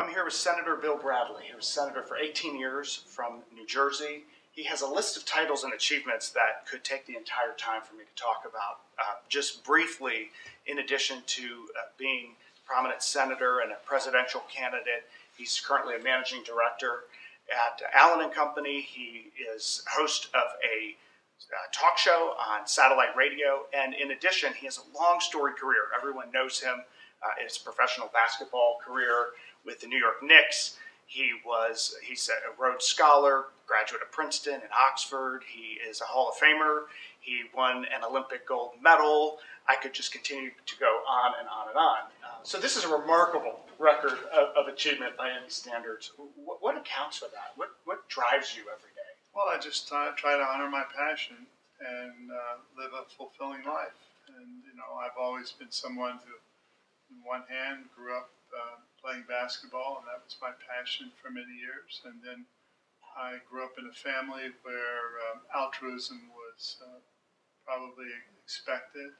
I'm here with Senator Bill Bradley. He was senator for 18 years from New Jersey. He has a list of titles and achievements that could take the entire time for me to talk about. Just briefly, in addition to being a prominent senator and a presidential candidate, he's currently a managing director at Allen & Company. He is host of a talk show on satellite radio, and in addition, he has a long storied career. Everyone knows him. His professional basketball career with the New York Knicks. He's a Rhodes Scholar, graduate of Princeton and Oxford. He is a Hall of Famer. He won an Olympic gold medal. I could just continue to go on and on and on. So this is a remarkable record of achievement by any standards. What accounts for that? What drives you every day? Well, I just try to honor my passion and live a fulfilling life. And, I've always been someone who, on one hand, grew up playing basketball, and that was my passion for many years. And then I grew up in a family where altruism was probably expected.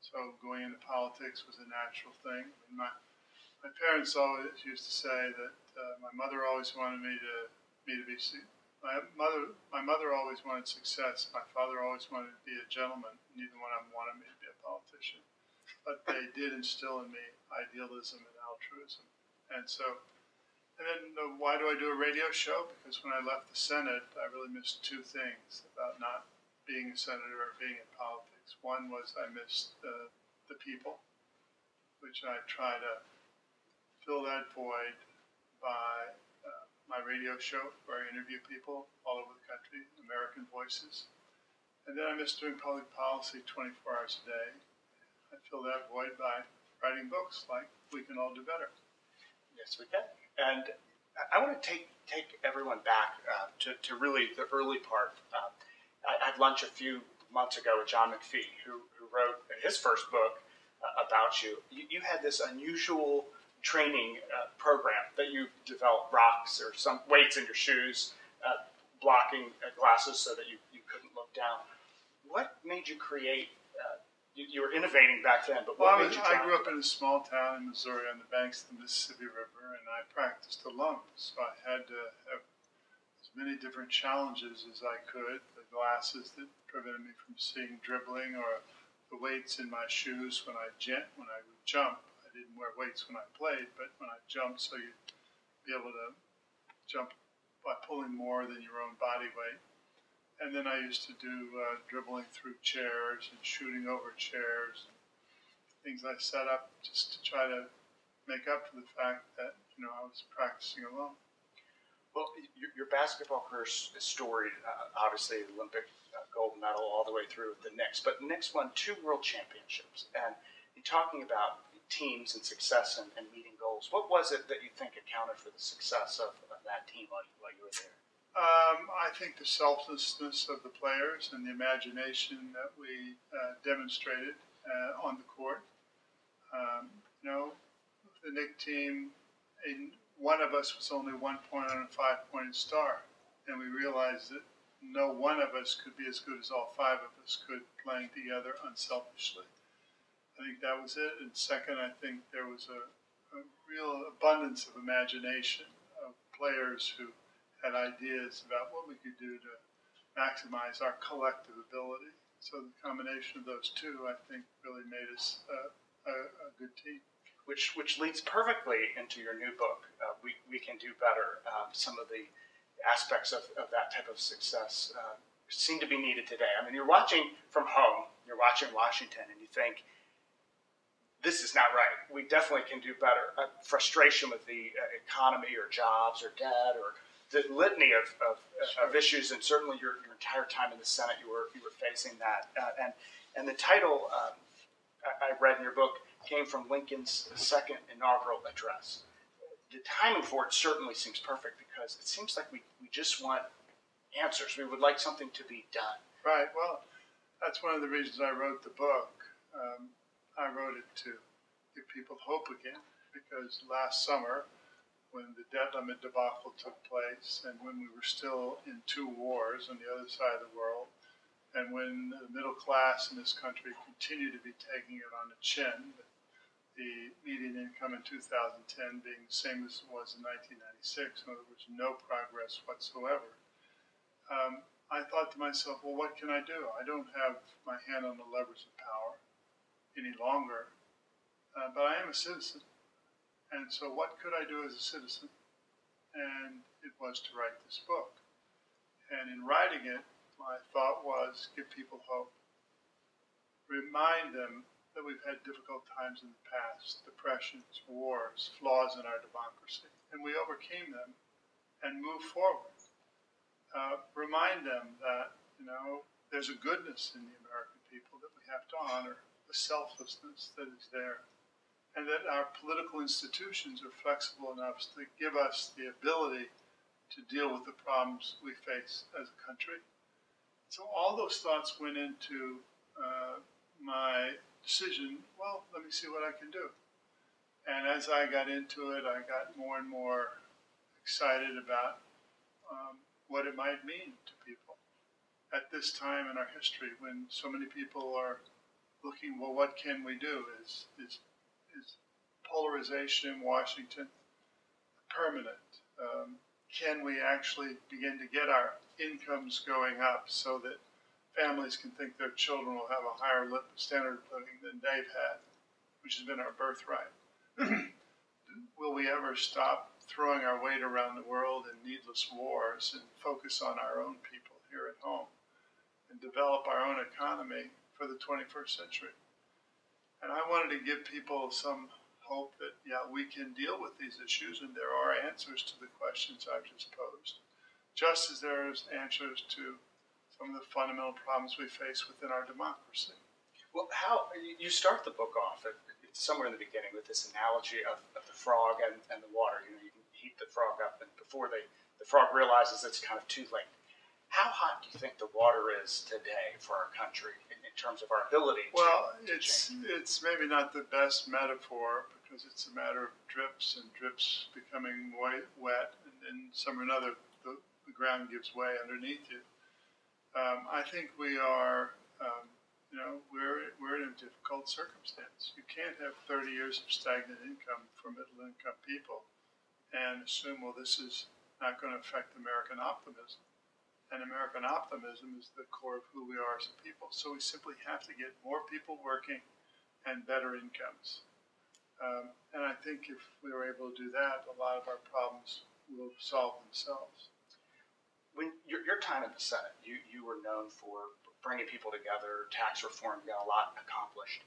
So going into politics was a natural thing. And my parents always used to say that my mother always wanted me to be. My mother always wanted success. My father always wanted to be a gentleman. Neither one of them wanted me to be a politician. But they did instill in me idealism and altruism. And then why do I do a radio show? Because when I left the Senate, I really missed two things about not being a senator or being in politics. One was I missed the people, which I try to fill that void by my radio show where I interview people all over the country, American voices. And then I miss doing public policy 24 hours a day. I fill that void by writing books like We Can All Do Better. Yes, we can. And I want to take everyone back to really the early part. I had lunch a few months ago with John McPhee, who wrote his first book about you. You had this unusual training program that you developed, rocks or some weights in your shoes, blocking glasses so that you couldn't look down. What made you create? You were innovating back then, but what made you I grew up in a small town in Missouri on the banks of the Mississippi River, and I practiced alone. So I had to have as many different challenges as I could. The glasses that prevented me from seeing dribbling, or the weights in my shoes when I would jump. I didn't wear weights when I played, but when I jumped, so you'd be able to jump by pulling more than your own body weight. And then I used to do dribbling through chairs and shooting over chairs, and things I set up just to try to make up for the fact that I was practicing alone. Well, your basketball career is storied. Obviously, Olympic gold medal all the way through with the Knicks, but the Knicks won 2 world championships. And you're talking about teams and success and meeting goals. What was it that you think accounted for the success of that team while you were there? I think the selflessness of the players and the imagination that we demonstrated on the court. The Knicks team, one of us was only 1 point on a 5-pointed star, and we realized that no one of us could be as good as all 5 of us could playing together unselfishly. I think that was it. And second, I think there was a real abundance of imagination of players who had ideas about what we could do to maximize our collective ability. So the combination of those two, I think, really made us a good team. Which leads perfectly into your new book, We Can Do Better. Some of the aspects of that type of success seem to be needed today. I mean, you're watching from home, you're watching Washington, and you think, this is not right. We definitely can do better. Frustration with the economy or jobs or debt or the litany of issues, and certainly your entire time in the Senate, you were facing that. And the title I read in your book came from Lincoln's second inaugural address. The timing for it certainly seems perfect because it seems like we just want answers. We would like something to be done. Right. Well, that's one of the reasons I wrote the book. I wrote it to give people hope again, because last summer, when the debt limit debacle took place, and when we were still in 2 wars on the other side of the world, and when the middle class in this country continued to be taking it on the chin, the median income in 2010 being the same as it was in 1996, in other words, no progress whatsoever. I thought to myself, well, what can I do? I don't have my hand on the levers of power any longer, but I am a citizen. And so what could I do as a citizen? And it was to write this book. And in writing it, my thought was give people hope. Remind them that we've had difficult times in the past, depressions, wars, flaws in our democracy, and we overcame them and moved forward. Remind them that, there's a goodness in the American people that we have to honor, the selflessness that is there, and that our political institutions are flexible enough to give us the ability to deal with the problems we face as a country. So all those thoughts went into my decision, well, let me see what I can do. And as I got into it, I got more and more excited about what it might mean to people at this time in our history when so many people are looking, well, what can we do? Is polarization in Washington permanent? Can we actually begin to get our incomes going up so that families can think their children will have a higher standard of living than they've had, which has been our birthright? Will we ever stop throwing our weight around the world in needless wars and focus on our own people here at home and develop our own economy for the 21st century? And I wanted to give people some hope that, we can deal with these issues and there are answers to the questions I've just posed, just as there is answers to some of the fundamental problems we face within our democracy. Well, how you start the book off, it's somewhere in the beginning with this analogy of the frog and the water. You can heat the frog up, and before the frog realizes it's kind of too late. How hot do you think the water is today for our country in terms of our ability to change? It's maybe not the best metaphor because it's a matter of drips and drips becoming wet, and then some or another the ground gives way underneath you. I think we are, we're in a difficult circumstance. You can't have 30 years of stagnant income for middle-income people and assume, well, this is not going to affect American optimism. And American optimism is the core of who we are as a people. So we simply have to get more people working and better incomes. And I think if we were able to do that, a lot of our problems will solve themselves. When your time in the Senate, you were known for bringing people together, tax reform, you got a lot accomplished.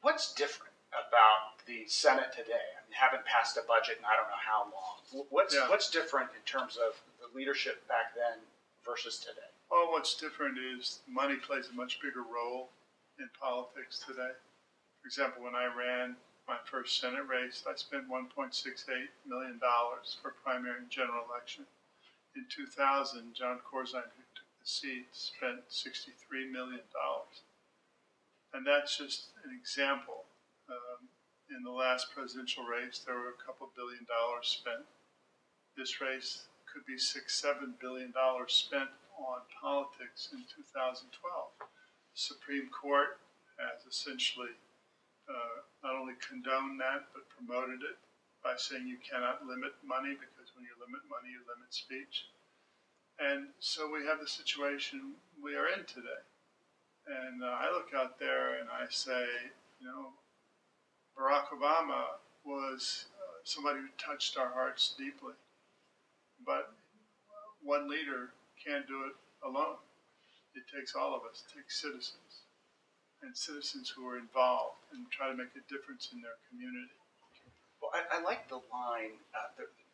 What's different about the Senate today? I mean, you haven't passed a budget in I don't know how long. What's different in terms of the leadership back then versus today? Well, what's different is money plays a much bigger role in politics today. For example, when I ran my first Senate race, I spent $1.68 million for primary and general election. In 2000, John Corzine, who took the seat, spent $63 million. And that's just an example. In the last presidential race, there were a couple $1 billion spent. This race could be $6-7 billion spent on politics in 2012. The Supreme Court has essentially not only condoned that, but promoted it by saying you cannot limit money because when you limit money, you limit speech. And so we have the situation we are in today. And I look out there and I say, Barack Obama was somebody who touched our hearts deeply. But one leader can't do it alone. It takes all of us. It takes citizens. And citizens who are involved and try to make a difference in their community. Well, I like the line,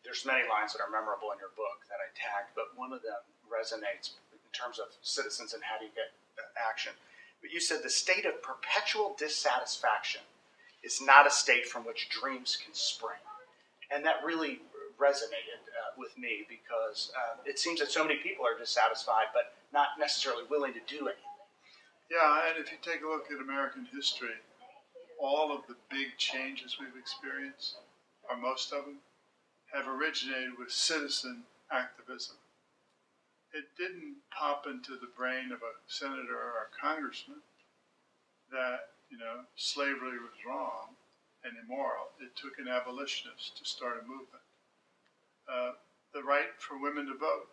there's many lines that are memorable in your book that I tagged, but one of them resonates in terms of citizens and how do you get action. But you said the state of perpetual dissatisfaction is not a state from which dreams can spring. And that really resonated with me because it seems that so many people are dissatisfied but not necessarily willing to do anything. Yeah, and if you take a look at American history, all of the big changes we've experienced, or most of them, have originated with citizen activism. It didn't pop into the brain of a senator or a congressman that, slavery was wrong. and immoral. It took an abolitionist to start a movement. The right for women to vote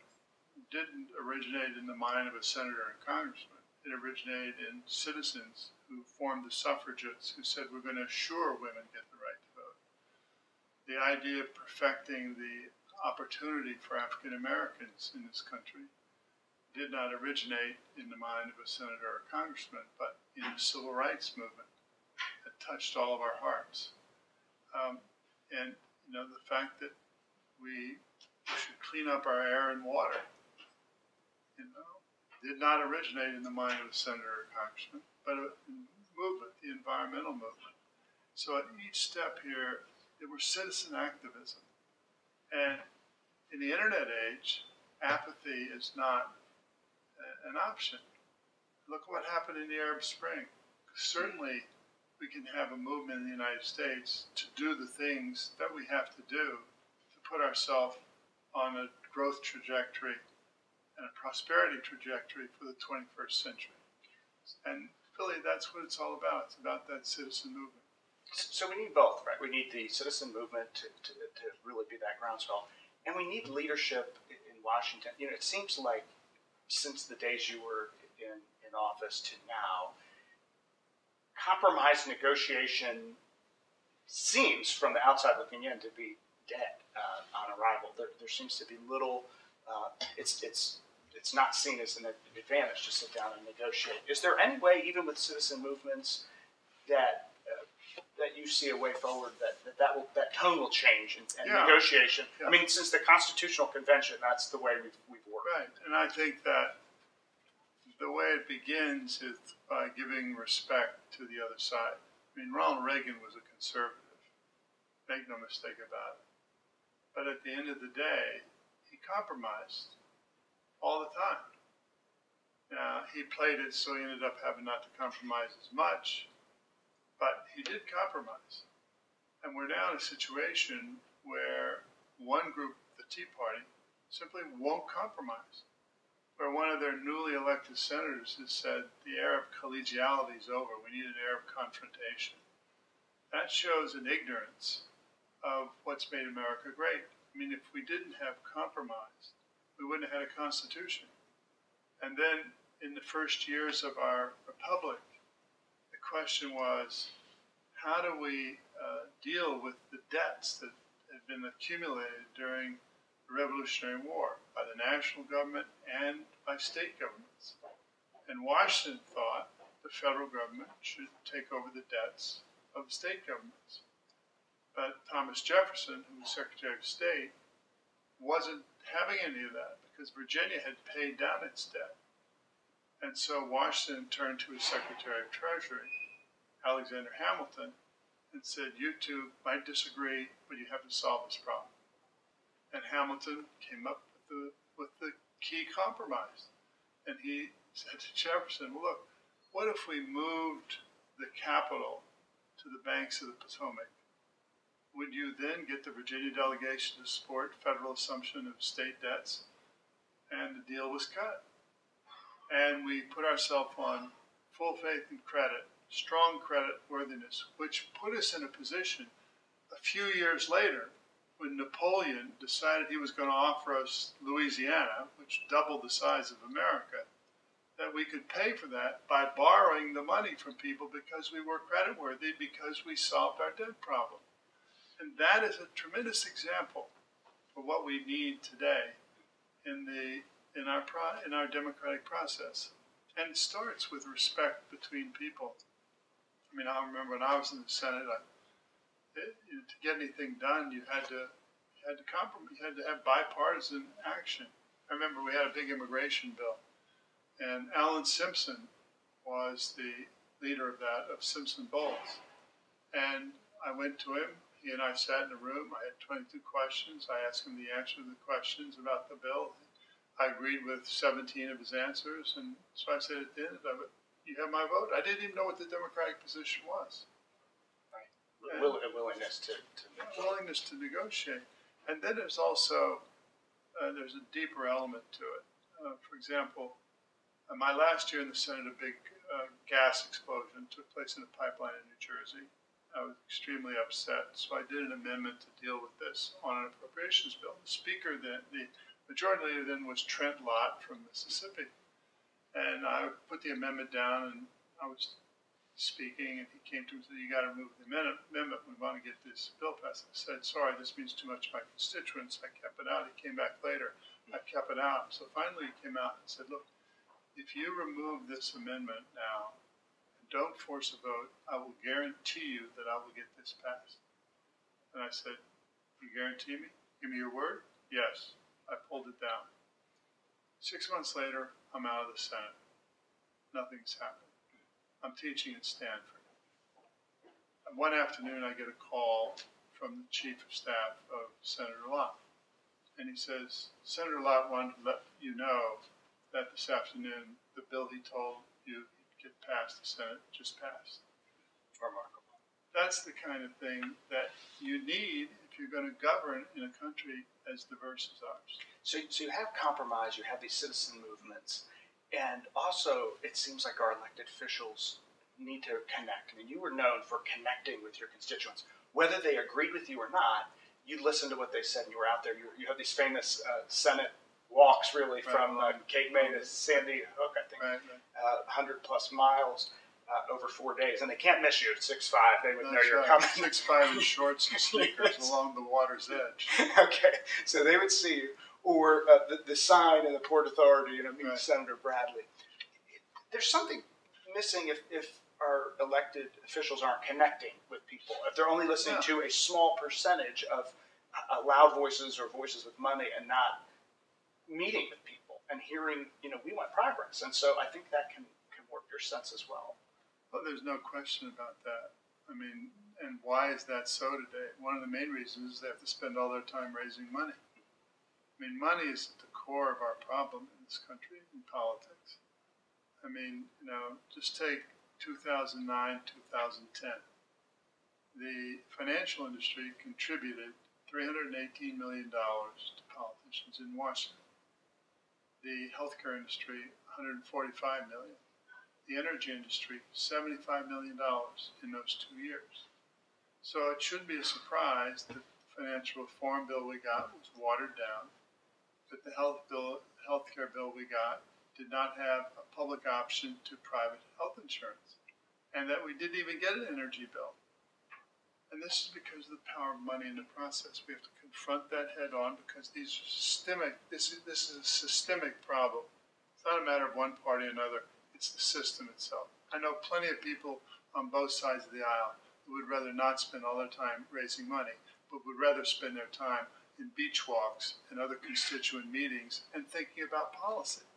didn't originate in the mind of a senator and congressman. It originated in citizens who formed the suffragettes who said, we're going to assure women get the right to vote. The idea of perfecting the opportunity for African Americans in this country did not originate in the mind of a senator or congressman, but in the civil rights movement that touched all of our hearts. And the fact that we should clean up our air and water, did not originate in the mind of a senator or congressman, but a movement, the environmental movement. So at each step here, there was citizen activism. And in the internet age, apathy is not an option. Look what happened in the Arab Spring. Certainly, we can have a movement in the United States to do the things that we have to do to put ourselves on a growth trajectory and a prosperity trajectory for the 21st century. And really, that's what it's all about. It's about that citizen movement. So we need both, right? We need the citizen movement to really be that groundswell. And we need leadership in Washington. It seems like since the days you were in office to now, compromise negotiation seems, from the outside looking in, to be dead on arrival. There seems to be little. It's not seen as an advantage to sit down and negotiate. Is there any way, even with citizen movements, that you see a way forward that tone will change and negotiation? Yeah. I mean, since the Constitutional Convention, that's the way we've worked. Right, and I think that the way it begins is by giving respect to the other side. I mean, Ronald Reagan was a conservative. Make no mistake about it. But at the end of the day, he compromised all the time. Now, he played it so he ended up having not to compromise as much, but he did compromise. And we're now in a situation where one group, the Tea Party, simply won't compromise. Where one of their newly elected senators has said the era of collegiality is over. We need an era of confrontation. That shows an ignorance of what's made America great. I mean, if we didn't have compromise, we wouldn't have had a constitution. And then in the first years of our republic, the question was, how do we deal with the debts that had been accumulated during the Revolutionary War by the national government and by state governments? And Washington thought the federal government should take over the debts of the state governments. But Thomas Jefferson, who was Secretary of State, wasn't having any of that because Virginia had paid down its debt. And so Washington turned to his Secretary of Treasury, Alexander Hamilton, and said, you two might disagree, but you have to solve this problem. And Hamilton came up with the key compromise. And he said to Jefferson, well, look, what if we moved the capital to the banks of the Potomac? Would you then get the Virginia delegation to support federal assumption of state debts? And the deal was cut. And we put ourselves on full faith and credit, strong credit worthiness, which put us in a position a few years later when Napoleon decided he was going to offer us Louisiana, which doubled the size of America, that we could pay for that by borrowing the money from people because we were creditworthy, because we solved our debt problem. And that is a tremendous example of what we need today in our democratic process. And it starts with respect between people. I mean, I remember when I was in the Senate, to get anything done, you had to compromise. You had to have bipartisan action. I remember we had a big immigration bill, and Alan Simpson was the leader of that, of Simpson Bowles. And I went to him. He and I sat in a room. I had 22 questions. I asked him the answer to the questions about the bill. I agreed with 17 of his answers. And so I said at the end of it, you have my vote. I didn't even know what the Democratic position was. Right. A willingness to willingness to negotiate. And then there's also there's a deeper element to it. For example, my last year in the Senate, a big gas explosion took place in a pipeline in New Jersey. I was extremely upset. So I did an amendment to deal with this on an appropriations bill. The speaker then, the majority leader then was Trent Lott from Mississippi. And I put the amendment down, and I was speaking, and he came to me and said, "You got to move the amendment. We want to get this bill passed." I said, "Sorry, this means too much to my constituents." I kept it out. He came back later. I kept it out. So finally he came out and said, "Look, if you remove this amendment now and don't force a vote, I will guarantee you that I will get this passed." And I said, "You guarantee me? Give me your word?" "Yes." I pulled it down. 6 months later, I'm out of the Senate. Nothing's happened. I'm teaching at Stanford. And one afternoon, I get a call from the chief of staff of Senator Lott. And he says, "Senator Lott wanted to let you know that this afternoon, the bill he told you he'd get passed the Senate just passed." Remarkable. That's the kind of thing that you need if you're going to govern in a country as diverse as ours. So you have compromise, you have these citizen movements, and also it seems like our elected officials need to connect. I mean, you were known for connecting with your constituents. Whether they agreed with you or not, you listened to what they said and you were out there. You have these famous Senate walks, really, from Cape May to Sandy Hook, I think, 100-plus miles over 4 days. And they can't miss you at 6'5". They would know you're coming. 6'5" in shorts and sneakers along the water's edge. Okay, so they would see you. Or the sign in the Port Authority, meet Senator Bradley. There's something missing if our elected officials aren't connecting with people. If they're only listening to a small percentage of loud voices or voices with money and not meeting with people and hearing, we want progress. And so I think that can work your sense as well. Well, there's no question about that. I mean, and why is that so today? One of the main reasons is they have to spend all their time raising money. I mean, money is at the core of our problem in this country, in politics. I mean, just take 2009, 2010. The financial industry contributed $318 million to politicians in Washington. The healthcare industry, $145 million. The energy industry, $75 million in those 2 years. So it shouldn't be a surprise that the financial reform bill we got was watered down, that the healthcare bill we got did not have a public option to private health insurance, and that we didn't even get an energy bill. And this is because of the power of money in the process. We have to confront that head on because these are systemic. This is a systemic problem. It's not a matter of one party or another. It's the system itself. I know plenty of people on both sides of the aisle who would rather not spend all their time raising money, but would rather spend their time in beach walks and other constituent meetings and thinking about policy.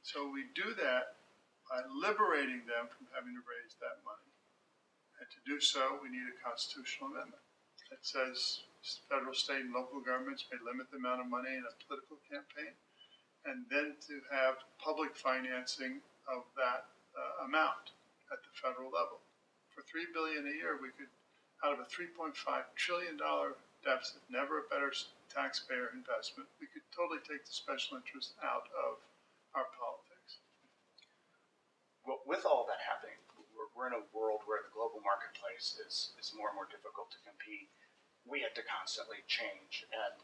So we do that by liberating them from having to raise that money. And to do so, we need a constitutional amendment that says federal, state, and local governments may limit the amount of money in a political campaign, and then to have public financing of that amount at the federal level. For $3 billion a year, we could, out of a $3.5 trillion deficit, never a better taxpayer investment, we could totally take the special interest out of our politics. Well, with all that happening, we're in a world where the global marketplace is more and more difficult to compete. We have to constantly change, and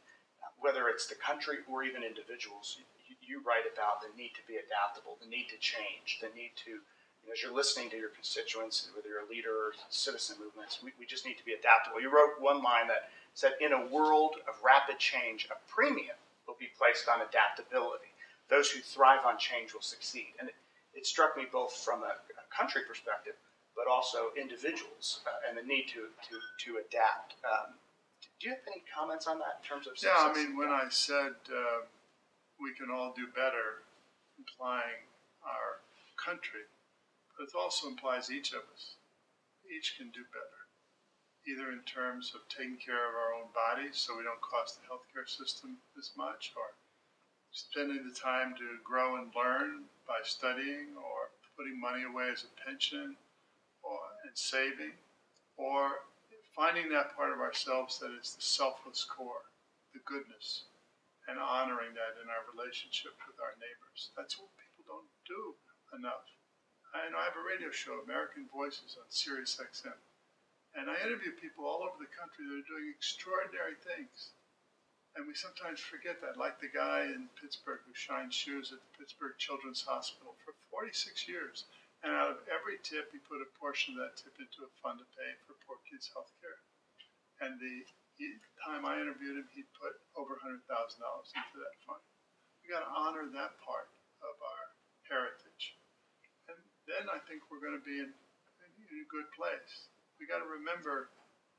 whether it's the country or even individuals, you write about the need to be adaptable, the need to change, the need to, as you're listening to your constituents, whether you're a leader or citizen movements, we just need to be adaptable. You wrote one line that said, "In a world of rapid change, a premium will be placed on adaptability. Those who thrive on change will succeed." And it struck me both from a country perspective, but also individuals and the need to adapt. Do you have any comments on that in terms of success? Yeah, I mean, when I said we can all do better, implying our country, but it also implies each of us. Each can do better, either in terms of taking care of our own bodies so we don't cost the healthcare system this much, or spending the time to grow and learn by studying, or putting money away as a pension, and saving, or finding that part of ourselves that is the selfless core, the goodness, and honoring that in our relationship with our neighbors. That's what people don't do enough. I have a radio show, American Voices, on Sirius XM. And I interview people all over the country that are doing extraordinary things. And we sometimes forget that, like the guy in Pittsburgh who shined shoes at the Pittsburgh Children's Hospital for 46 years. And out of every tip, he put a portion of that tip into a fund to pay for poor kids' health care. And the time I interviewed him, he put over $100,000 into that fund. We got to honor that part of our heritage. And then I think we're going to be in a good place. We got to remember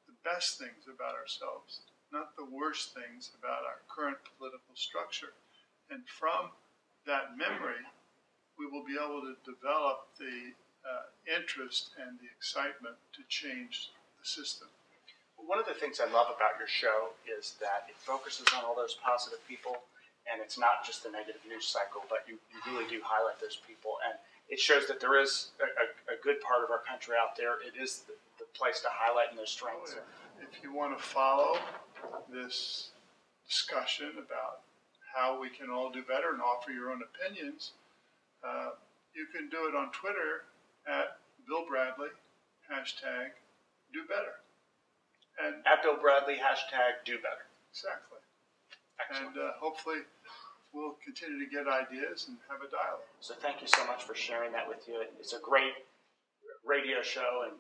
the best things about ourselves, not the worst things about our current political structure. And from that memory, we will be able to develop the interest and the excitement to change the system. One of the things I love about your show is that it focuses on all those positive people, and it's not just the negative news cycle, but you really do highlight those people. And it shows that there is a good part of our country out there. It is the place to highlight those strengths. If you want to follow this discussion about how we can all do better and offer your own opinions, you can do it on Twitter at Bill Bradley, #DoBetter. And at Bill Bradley, #DoBetter. Exactly. Excellent. And hopefully we'll continue to get ideas and have a dialogue. So thank you so much for sharing that with you. It's a great radio show, and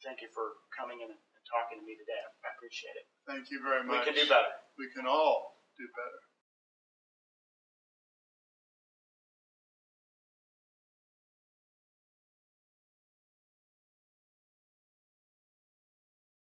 thank you for coming in and talking to me today. I appreciate it. Thank you very much. We can do better. We can all do better.